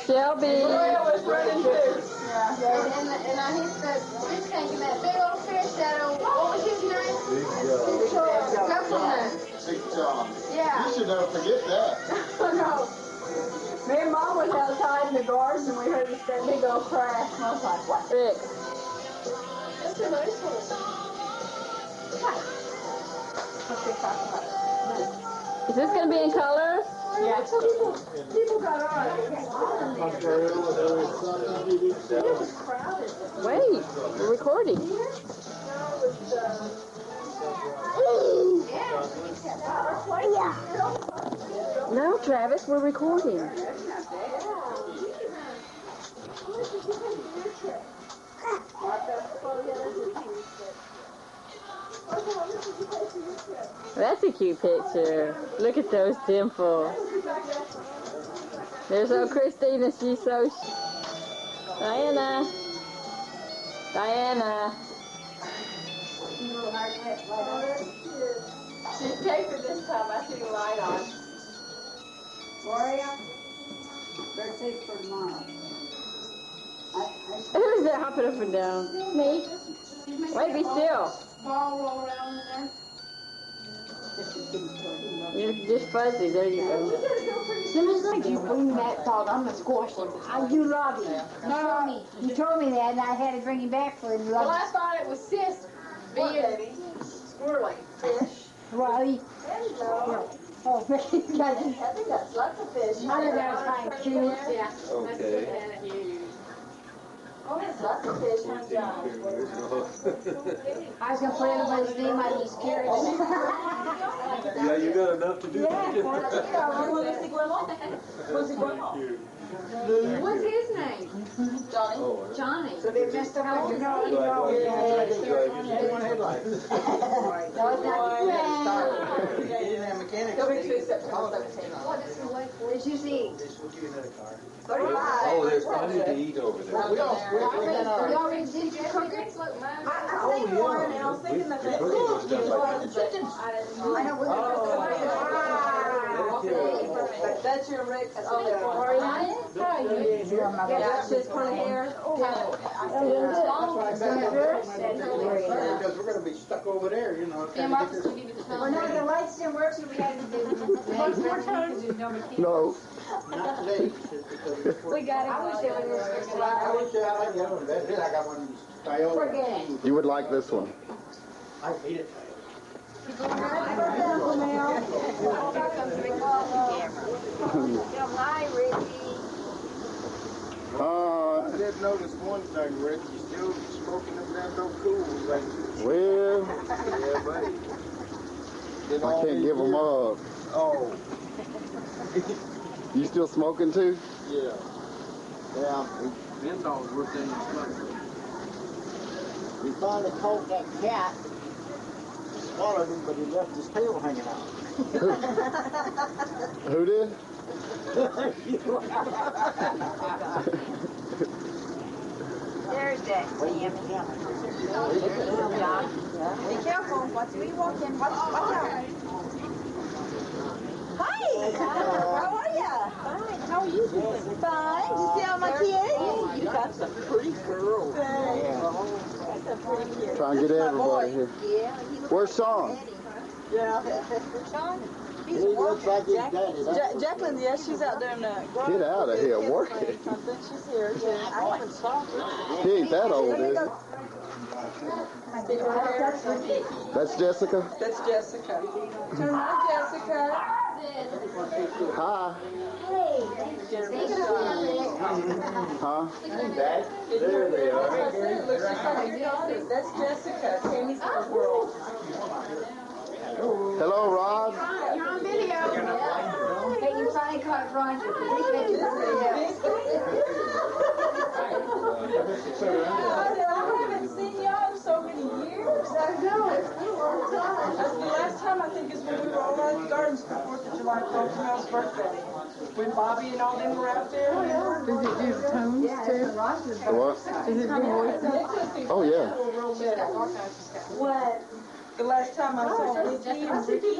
Shelby. Maria was running too. Yeah. And I hit the fish tank and that big old fish that, what was his name? Big Big John. Yeah. You should never forget that. No. Me and Mom was outside in the garden and we heard that big old crash. And I was like, what? Rick. That's a nice one. What's they talking about? Is this going to be in colors? Yeah. People got on. It was crowded. Wait, we're recording. No, Travis, we're recording. That's a cute picture. Look at those dimples. There's old Christina. She's so... Diana. Diana. She's paper this time. I see the light on. Gloria, they're safe for tomorrow. Who's that hopping up and down? Me. Wait, be still. Ball roll around in there. You're just fuzzy. There you go. As soon as you bring that dog, I'm gonna squash him. You love him. You told me that, and I had to bring him back for him. Well, I thought it was sis being squirrely fish. Well, he... Hello. Oh, he's got... I think that's lots of fish. I know that was kind of cute. Yeah. Okay. Oh, there's lots of fish, huh, John? I was going to put everybody's name on these carrots. Yeah, you got enough to do. What's his name? Johnny. Johnny. So they messed up all the No, it's not. He'll be through September 17th. What does he wait for? Did you see? Oh, there's plenty to eat over there. We all You already did your cooking? Look, mine. I seen one and I was thinking that that's cool. The chicken. I know we're going But that's your Rick. Yeah, She's kind of hair. Because we're going to be stuck over there, you know. And Marcus will give you the Well, no, the lights didn't work, so we had to do... No. Not today. We got it. I wish I had the other one. That's it. I got one of these Toyota. Forget it. You would like this one. I hate it. Hi, Ricky. I did notice one thing, Rick. You still smoking them damn dope cools, like. Well, Yeah, buddy. I can't give them up. Oh, You still smoking too? yeah. Yeah. Menthol's worth than your smoke. We finally caught that cat. Swallowed him, but he left his tail hanging out. Who did? There's that. Be careful. Watch me walking. Watch out. Hi. How are ya? Fine. How are you doing? Fine. Did you see all my kids? You got some pretty girls. That's a pretty kid. Try and get everybody here. Yeah. Where's Sean? Yeah. Sean? He looks like his daddy. Jacqueline, yeah, she's out there in the Get out of here, working. something. She's here. I haven't saw her. He ain't that old, is he? That's Jessica? That's Jessica. Hi, Jessica. Hi. Huh? There they are. That's Jessica. Tammy's little girl. Hello, Rod. You're on video. Hey, you finally caught Roger. I haven't seen y'all in so many years. I know. It's been a long time. The last time I think is when we were all around the gardens for 4th of July, Mel's birthday. When Bobby and all them were out there. Does it do tones too? What? Does it do voices? Oh, yeah. What? The last time I saw Ricky and Ricky.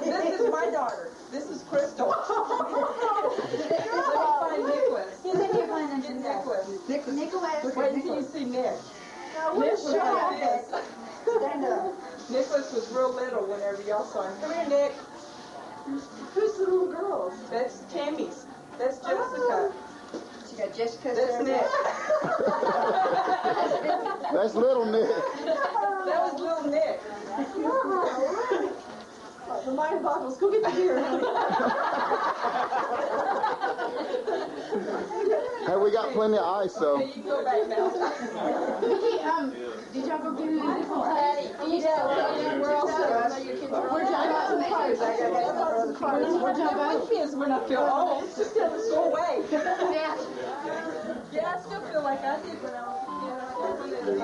This is my daughter. This is Crystal. Let me real little whenever y'all saw him. Come here, Nick. Who's the little girl? That's Tammy's. That's Jessica. She got Jessica. That's Nick. That's little Nick. That was little Nick. The mind boggles. Go get the beer. Hey, we got plenty of ice, so. Okay, you go back now. Mickey, did y'all go get anything from Patty? We're all set. Where'd y'all go? Some cars. I got some cars. Where'd y'all go? Kids when I feel old. Just go away. Yeah. Yeah, I still feel like I did when I was a kid.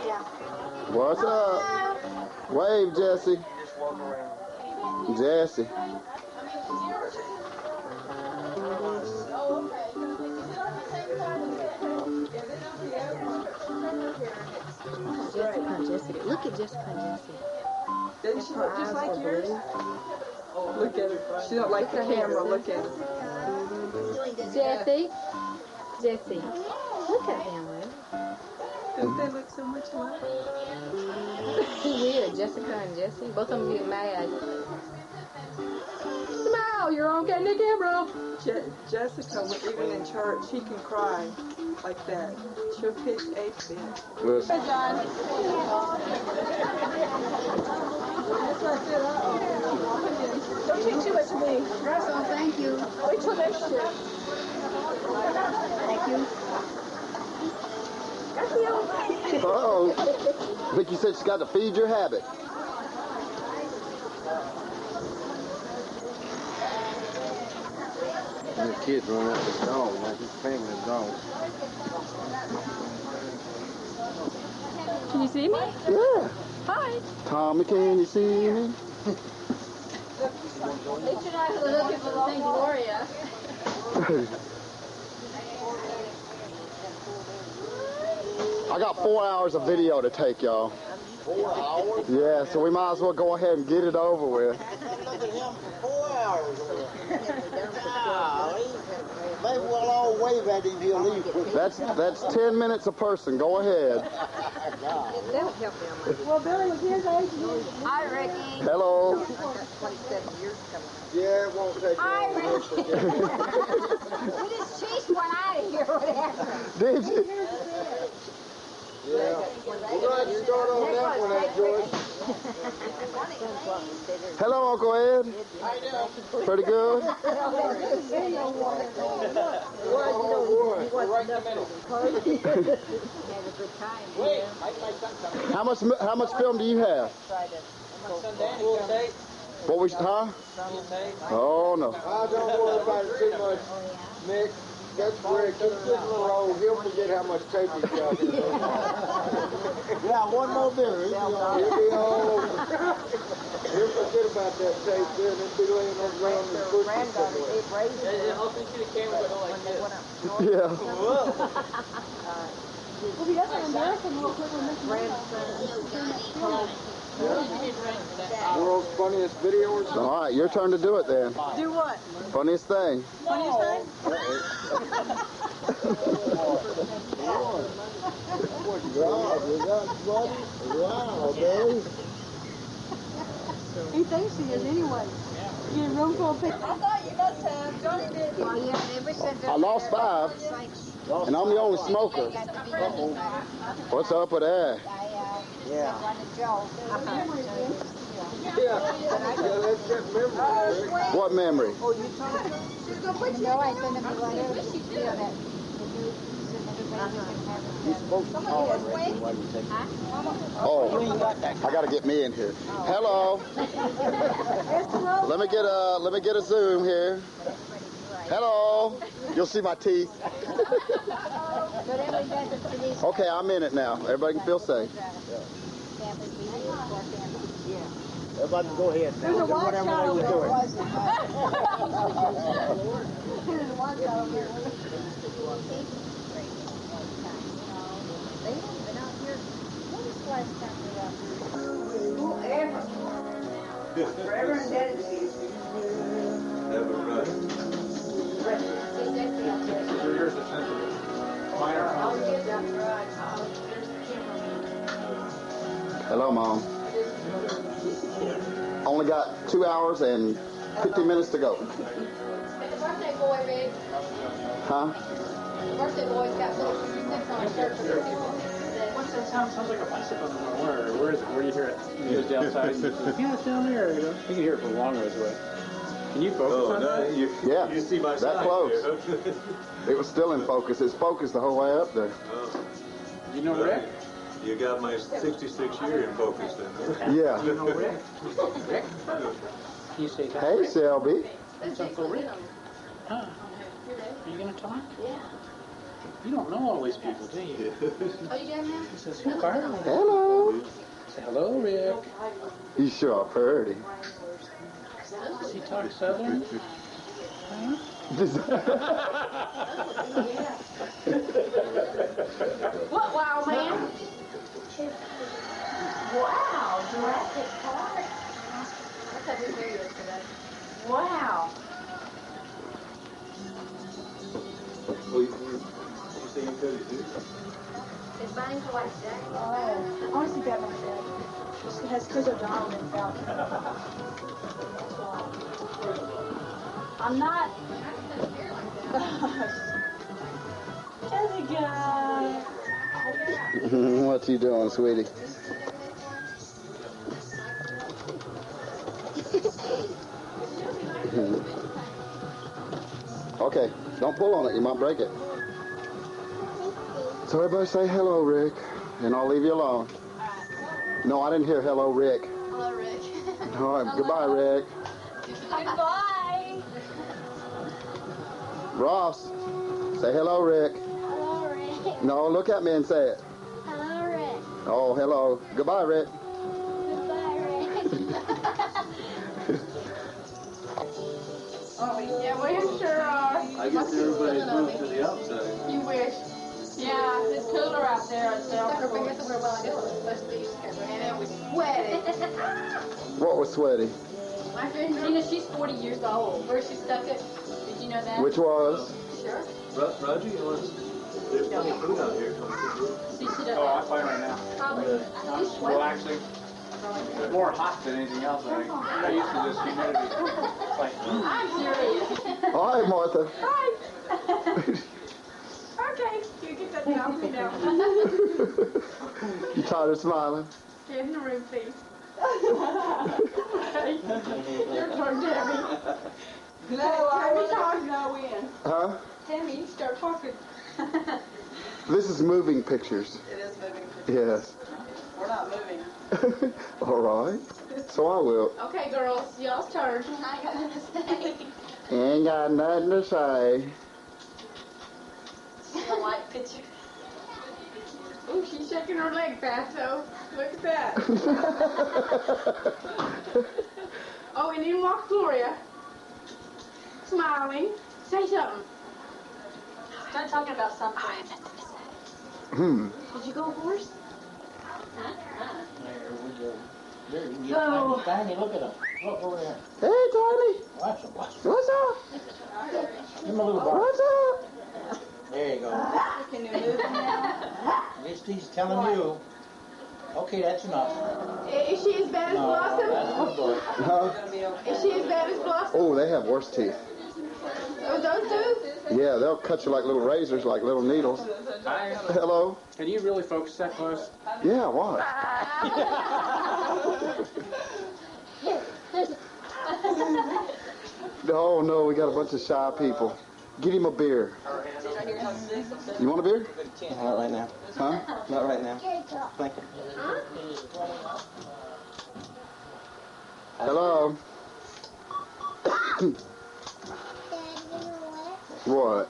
Yeah. What's up? Wave, Jesse. Jesse. Jessica. Look at Jessica and Jesse. Doesn't she look just like yours? Look at her. She don't like the camera. Look at her. Jesse. Jesse. Look at them, man. Don't they look so much alike? Too weird, Jessica and Jesse. Both of them get mad. Smile, you're on the camera. Jessica, even in church, she can cry like that. She'll pitch a fit. Listen. Hey, John. Don't take too much of me. Russell, thank you. Wait till next year. Thank you. Uh-oh. Vicky said she's got to feed your habit. And the kids run out the dog, like his family dog. Can you see me? Yeah. Hi. Tommy, can you see me? They should not have little people think Gloria. I got 4 hours of video to take, y'all. 4 hours? Yeah, so we might as well go ahead and get it over with. Look at him for 4 hours. Golly. Maybe we'll all wave at him, he'll leave quick. That's 10 minutes a person. Go ahead. That'll help them. Well, Billy was his age. Hi, Ricky. Hello. 27 years coming. Yeah, it won't take Hi, long. Ricky. We just chased one out of here. What happened? Did you? Yeah. We're going to start on that one, Joyce. Hello, Uncle Ed. Pretty good? How much film do you have? What we huh? Oh no. I don't worry about it too much, Nick. That's where it keeps getting a little old. He'll forget how much tape he's got. Yeah, one more beer. He'll be all over. He'll forget about that tape there and then be laying on the ground and pushing somewhere. Yeah. Well, he doesn't embarrass him real quick when World's funniest video or something. All right, your turn to do it then. Do what? Funniest thing. Funniest thing? God, is that funny? Wow, baby. He thinks he is anyway. You get a room full of people. I thought you must have. Johnny did. Well, yeah, ever since I lost 5, and I'm the only smoker. What's up with that? Yeah. Joe. Yeah, that's that memory. What memory? No, I sent him a letter. You're supposed to call him Ricky while you take it. Oh, I gotta get me in here. Hello. Let me get a zoom here. Hello. You'll see my teeth. Okay, I'm in it now. Everybody can feel safe. Everybody go ahead. There's a watch Whatever out they over were there. doing. There's a watch out over there. They haven't been out here. What is the last time they were out here? Forever indebted to you. Have a run. I'll get that right. Hello, Mom. Only got 2 hours and 50 minutes to go. The birthday boy, Rick. Huh? The birthday boy's got little 66 on his shirt for the What's that sound? Sounds like a bicycle. Where is it? Where do you hear it? You go outside. Yeah, it's down there. You can hear it from a long ways away. Can you focus on that? Yeah. You see my that sign close. here. It was still in focus. It's focused the whole way up there. You know Rick? You got my 66 year in focus then. Yeah. You know Rick? Rick? Can you say that? Hey, Shelby. It's Uncle Rick. Huh? Are you going to talk? Yeah. You don't know all these people, do you? Oh, you got him? This is Carter. Hello. Say hello, Rick. You sure are pretty. Does he talk Southern? Huh? What, wild man? Wow, Jurassic Park. That's how we married us today. Wow. You say you could too? It's buying for like Jack. Oh, I want to see Batman Dad. It has Chris O'Donnell in it. I'm not. Jessica. What you doing, sweetie? Okay, don't pull on it. You might break it. So everybody say hello, Rick, and I'll leave you alone. No, I didn't hear hello, Rick. Hello, Rick. All right, goodbye, Rick. Goodbye. Ross, say hello, Rick. Hello, Rick. No, look at me and say it. Hello, Rick. Oh, hello. Goodbye, Rick. Goodbye, Rick. Oh, yeah, we sure are. I guess everybody's moved to the outside. You wish. Yeah, it's cooler out there. It's Stuck her finger somewhere well, I guess it was supposed to be. and it was sweaty. What was sweaty? My friend Gina, she's 40 years old. Where she stuck it? Did you know that? Which was? Sure. Roger, you want to... There's plenty of food out here. Come See, she does Oh, I'm fine right now. Probably. Well, actually, it's more hot than anything else. I used to this humidity. It's like, I'm serious. All right, Martha. Hi. Okay, you get that down for me now. You tired of smiling? Get in the room, please. Okay. Your turn, Tammy. No, I was talking no in. Huh? Tammy, you start talking. This is moving pictures. It is moving. Yes. We're not moving. All right. So I will. Okay, girls, y'all's turn. I got nothing to say. Ain't got nothing to say. The white picture. Ooh, she's shaking her leg fast, though. Look at that. Oh, and in walks Gloria. Smiling. Say something. Start talking about something. Did you go horse? oh. Tiny, look at him. Look over there. Hey, Tiny. Watch him, watch him. What's up? Give him a little bar. What's up? There you go. Can you move now? Just he's telling you. Okay, that's enough. Is she as bad as No, Blossom? that's a good boy. Huh? Is she as bad as Blossom? Oh, they have worse teeth. Oh, those two? Yeah, they'll cut you like little razors, like little needles. Hi. Hello? Can you really focus that close? Yeah, what? Oh, no, we got a bunch of shy people. Get him a beer. You want a beer? Not right now. Huh? Not right now. Thank you. Hello? What?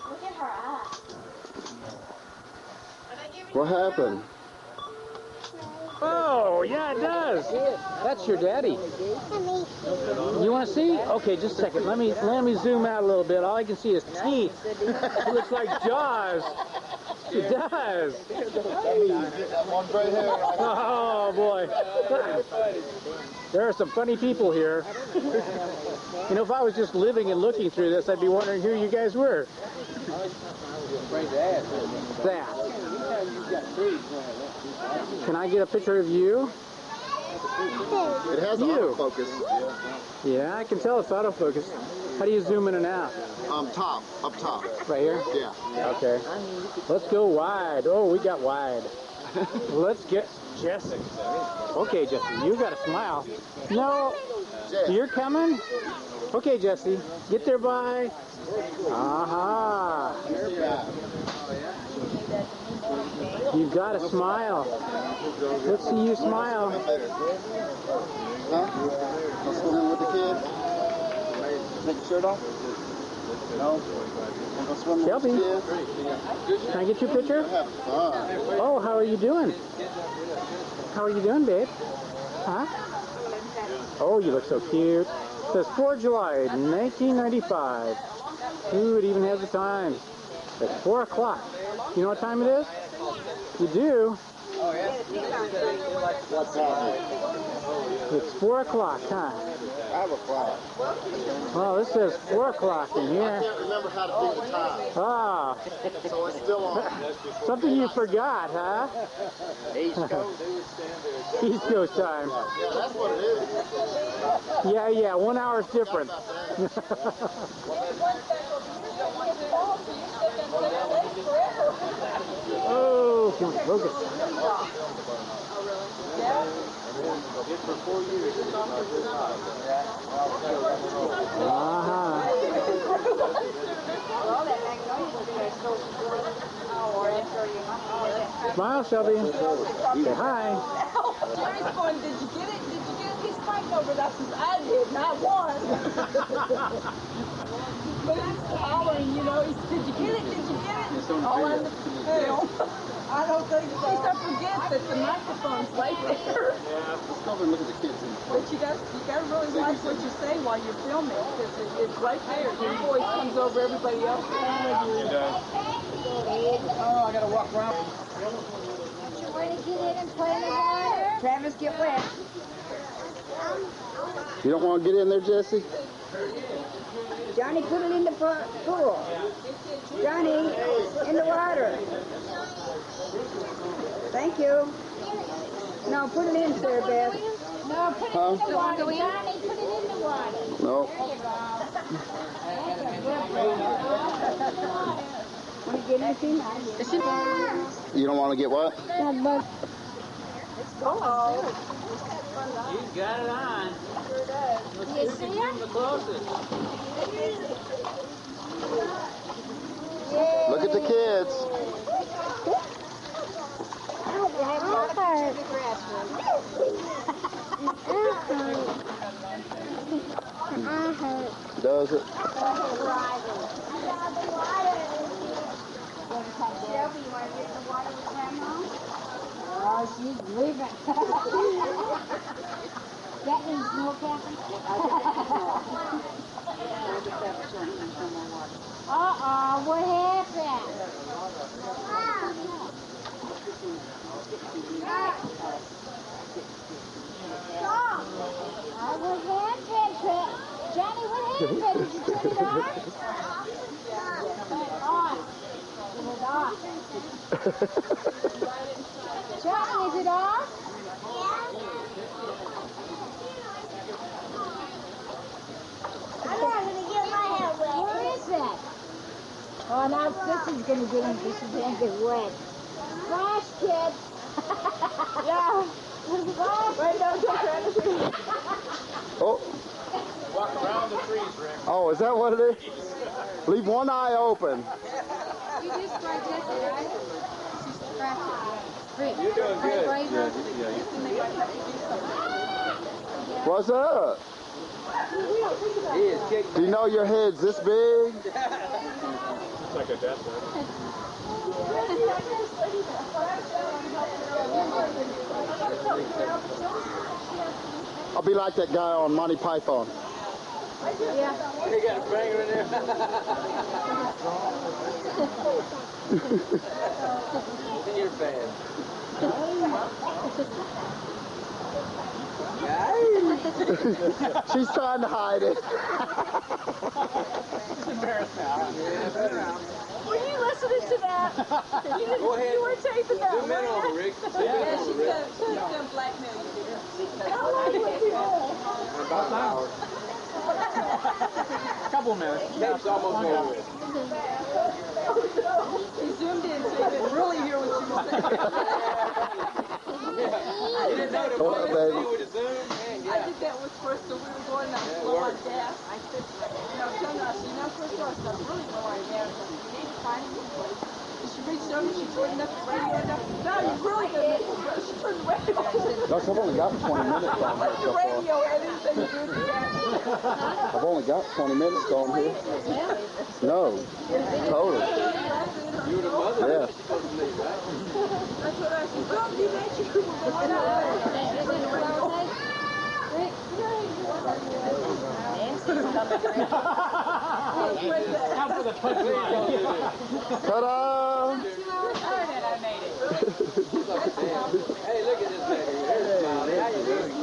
Look at her eye. What happened? Oh, yeah, it does. That's your daddy. You want to see? Okay, just a second. Let me zoom out a little bit. All I can see is teeth. It looks like Jaws. It does. Oh, boy. There are some funny people here. You know, if I was just living and looking through this, I'd be wondering who you guys were. That. Can I get a picture of you? It has autofocus. Yeah, I can tell it's autofocus. How do you zoom in and out? Up top. Right here? Yeah. Okay. Let's go wide. Oh, we got wide. Let's get Jesse. Okay, Jesse, you got to smile. No, you're coming? Okay, Jesse, get there by. Aha. You got to smile. Let's see you smile. Huh? Go swimming with the kids? Take your shirt off? No? Go swimming Shelby, with the kids? can I get your picture? Have fun. Oh, how are you doing? How are you doing, babe? Huh? Oh, you look so cute. It says 4 July 1995. Ooh, it even has the time. It's 4 o'clock. You know what time it is? You do? What's happening? It's 4 o'clock, huh? 5 o'clock. Well, this says 4 o'clock in I here. can't remember how to do the time. Ah, So it's still on. something you forgot, huh? East Coast. East Coast time. Yeah, that's what it is. Yeah, 1 hour's different. Oh, can we focus? Smile, Shelby. Say hi. Jerry's going, did you get it? Did you get his fight over that? Since I did, not one. But he's hollering, you know, did you get it? Did you get it? All on the film. I don't think so. Please don't forget that the microphone's right there. Let's go over and look at the kids. But you got to really watch what you say while you're filming, because it's right there. Your voice comes over everybody else. Oh, I got to walk around. Don't you want to get in and play in the water? Travis, get wet. You don't want to get in there, Jesse? Johnny, put it in the pool. Johnny, in the water. Thank you. No, put it in, Sarah Beth. No, put it in the water. Johnny, put it in the water. No. Want to get anything? You don't want to get what? He's got it on. You see it? The closest. Look at the kids. Does it? Shelby, you want to get in the water with Grandma? Oh, she's leaving. That means no, Captain? Uh-oh, what happened? What happened? Johnny, what happened? Did you turn it on? On. It was off. Johnny, is it off? I'm not going to get my hair wet. Where is it? Oh, now Sissy's going to get him. This is going to get wet. Gosh, kid. Yeah. Right now, Oh. Walk around the trees, Rick. Oh, is that what it is? Leave one eye open. You just tried Jesse, right? She's crafted. Great. You're doing good. What's up? Do you know your head's this big? It's like a death row. I'll be like that guy on Monty Python. Yeah. They got a banger in there. You're bad. She's trying to hide it. Were you listening to that? Go ahead. You were taping that. Zoom in on Rick. Yeah, she's gonna blackmail you. About an hour. Couple minutes. Tape's almost over with. He zoomed in so you could really hear what she was saying. You didn't know the Oh, one baby. with the Zoom? Man, I did that with first, so we were going down low on gas. I said, tell us, first of all, it's really low on gas. You need to find a new place. And she reached over, she turned up the radio enough. No, you really didn't. She turned the radio off. Gosh, I've only got 20 minutes on here The so far. radio had anything to do with that. I've only got 20 minutes on here. No, total. You were the mother. Yeah. That's what I said. Well, you mentioned you were going out. Now for the punchline. Ta-da! Hey, look at this baby. There's a smile. How you doing, Dad?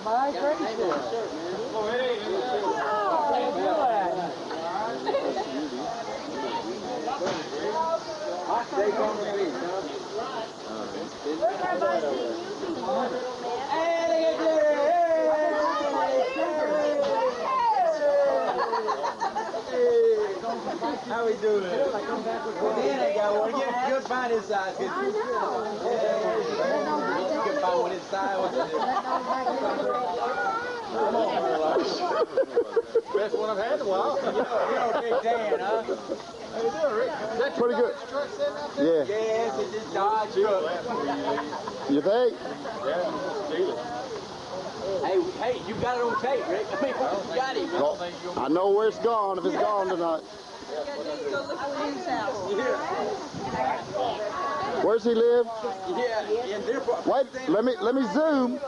My gracious. Hot steak on the beach, huh? How we doing? Well, then I got one. You could find his size. You can find one his size. Best one I've had in a while. You know Big Dan, huh? How you doing, Rick? Pretty good. Yeah. Yes, it's just Dodge truck. You think? Hey, you got it on tape, Rick. I mean, you got it. Well, I know where it's gone if it's gone tonight. Go look at his house. Where's he live? Yeah, in their part. Wait, let me zoom.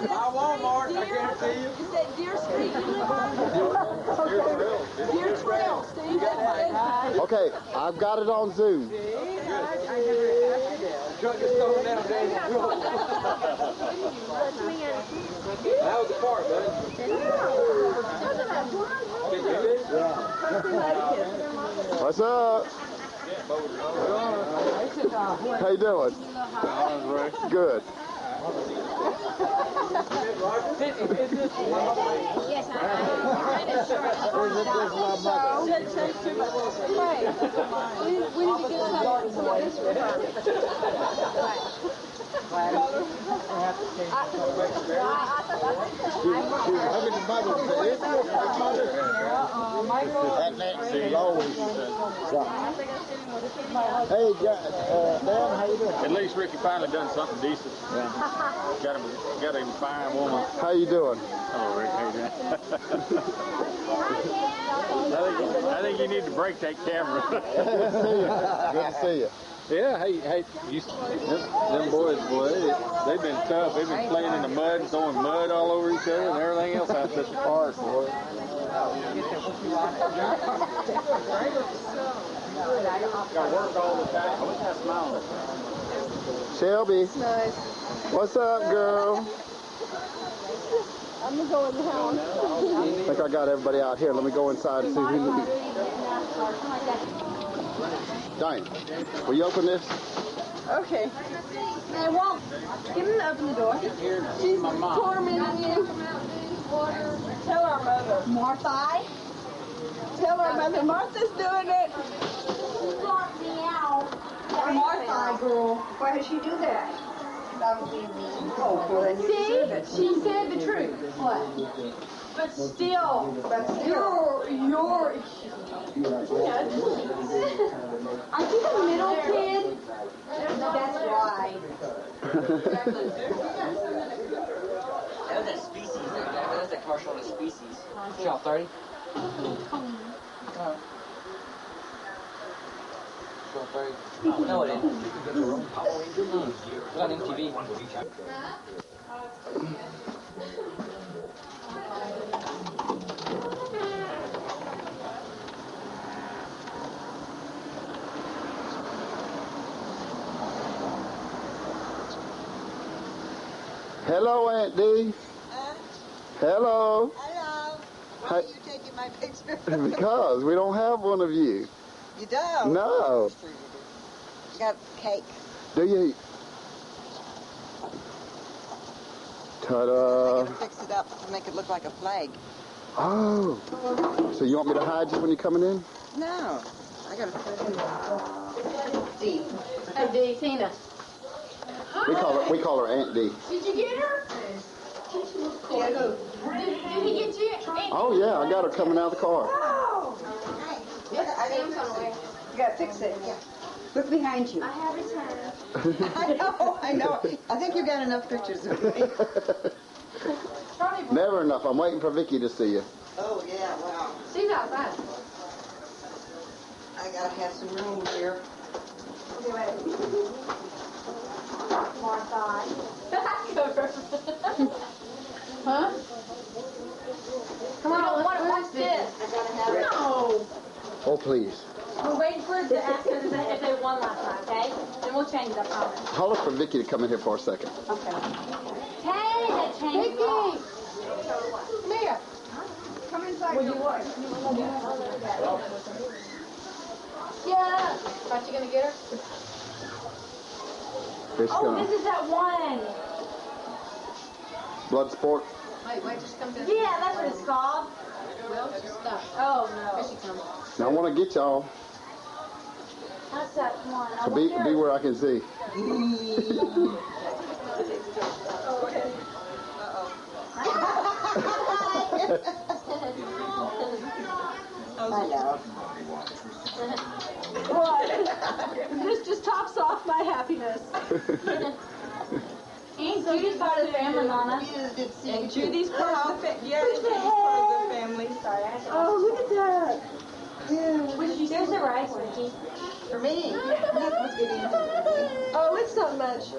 My Walmart, I guarantee you. Is that Deer Street you live on? Deer Trail, Steve. Okay, I've got it on Zoom. The truck is slowing down there. That was the part, bud. What's up? How you doing? Good. Yes, I'm kind of sure. Said take two. Hey, we need to get some of this for her. That Nancy Lowe's. Hey, Dan, how you doing? At least Ricky finally done something decent. Got him a fine woman. How you doing? Hello, Rick. How you doing? I think you need to break that camera. Good to see you. Good to see you. Yeah, hey, them boys, boy, they've been tough. They've been playing in the mud and throwing mud all over each other and everything else out at the park, boy. Got work all the time. What's that smile? Shelby. Nice. What's up, girl? I'm gonna go in the house. I think I got everybody out here. Let me go inside and see who needs. Diane, will you open this? Okay. Hey, Walt, get him to open the door. She's tormenting you. Tell our mother. Martha? Tell our mother. Martha's doing it. She locked me out. Martha, girl. Why did she do that? See? She said the truth. What? But still, you're. Aren't you the middle kid? That's why. That was a species. That was a commercial on a species. Shell 30. Shell 30. No, it didn't. It was on MTV. Hello, Aunt D. Hello. Hello. Why are you taking my picture? Because we don't have one of you. You don't? No. You got cake. Do you? Ta-da. I gotta fix it up to make it look like a flag. Oh. So you want me to hide you when you're coming in? No. I gotta put it in. Hey, Tina. We call her Aunt D. Did you get her? Did he get you? Oh yeah, I got her coming out of the car. You gotta fix it. Look behind you. I have returned. I know. I think you got enough pictures of me. Never enough. I'm waiting for Vicky to see you. Oh, yeah, wow. She's outside. I gotta have some room here. Huh? Come on, what's this? No. Oh, please. We're waiting for to ask them if they won last night, okay? Then we'll change it, I promise. I'll look for Vicky to come in here for a second. Okay. Hey, that changed. Vicky! Come here. Come inside. What do you want? Yeah. Thought you gonna get her? This is that one. Blood sport. Wait, just come to. Yeah, that's what it's called. Well, just stop. Oh, no. Here she comes. Now I want to get y'all That's that one. to be where I can see. I know. What? This just tops off my happiness. Ain't Judy's part of the family, Mama. And Judy's part of the family. Yeah, Judy's part of the family. Sorry, Oh, look at that. There's the rice, Ricky. For me. Oh, it's not much.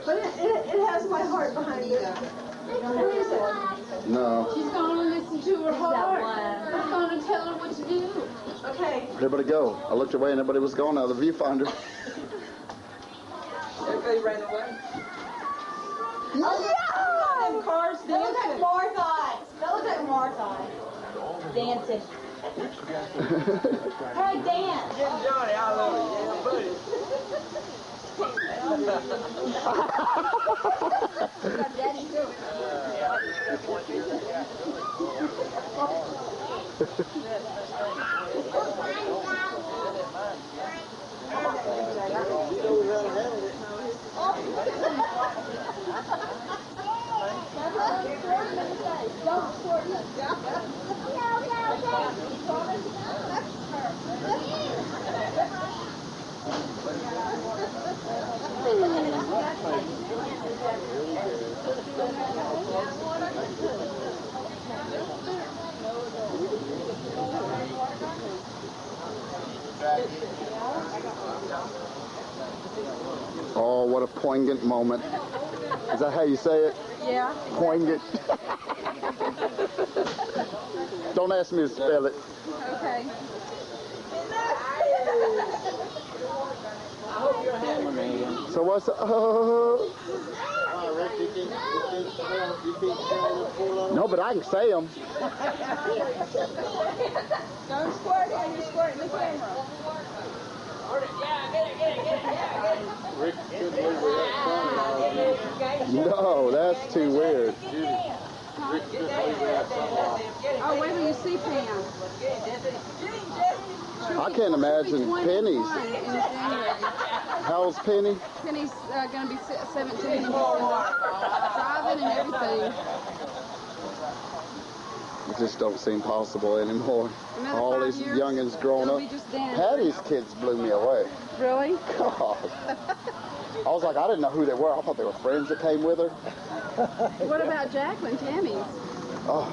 But it has my heart behind it. What is it? No. She's gonna listen to her heart. She's gonna tell her what to do. Okay. Everybody go. I looked away and everybody was gone out of the viewfinder. Everybody ran away. Oh, Them cars That looks like dancing. Martha. That looks like Martha. Dancing. Hey, dance. Johnny, I love you. Yeah, Oh, what a poignant moment. Is that how you say it? Yeah. Poignant. Don't ask me to spell it. Okay. So what's no, but I can say them. Don't squirt when you squirt in the camera. No, that's too weird. Oh, wait till you see Pam. I can't imagine Penny's. How old's Penny? Penny's going to be 17. Driving and everything. It just don't seem possible anymore. Another All 5 these years, youngins growing they'll up. be just dancing. Patty's kids blew me away. Really? God. I was like, I didn't know who they were. I thought they were friends that came with her. What about Jacqueline, Tammy's? Oh,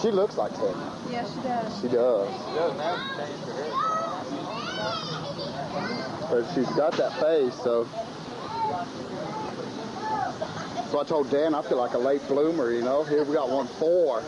she looks like Tammy. Yeah, she does. She does. She doesn't have to change her hair. But she's got that face, so. So I told Dan I feel like a late bloomer, you know. Here we got 1-4.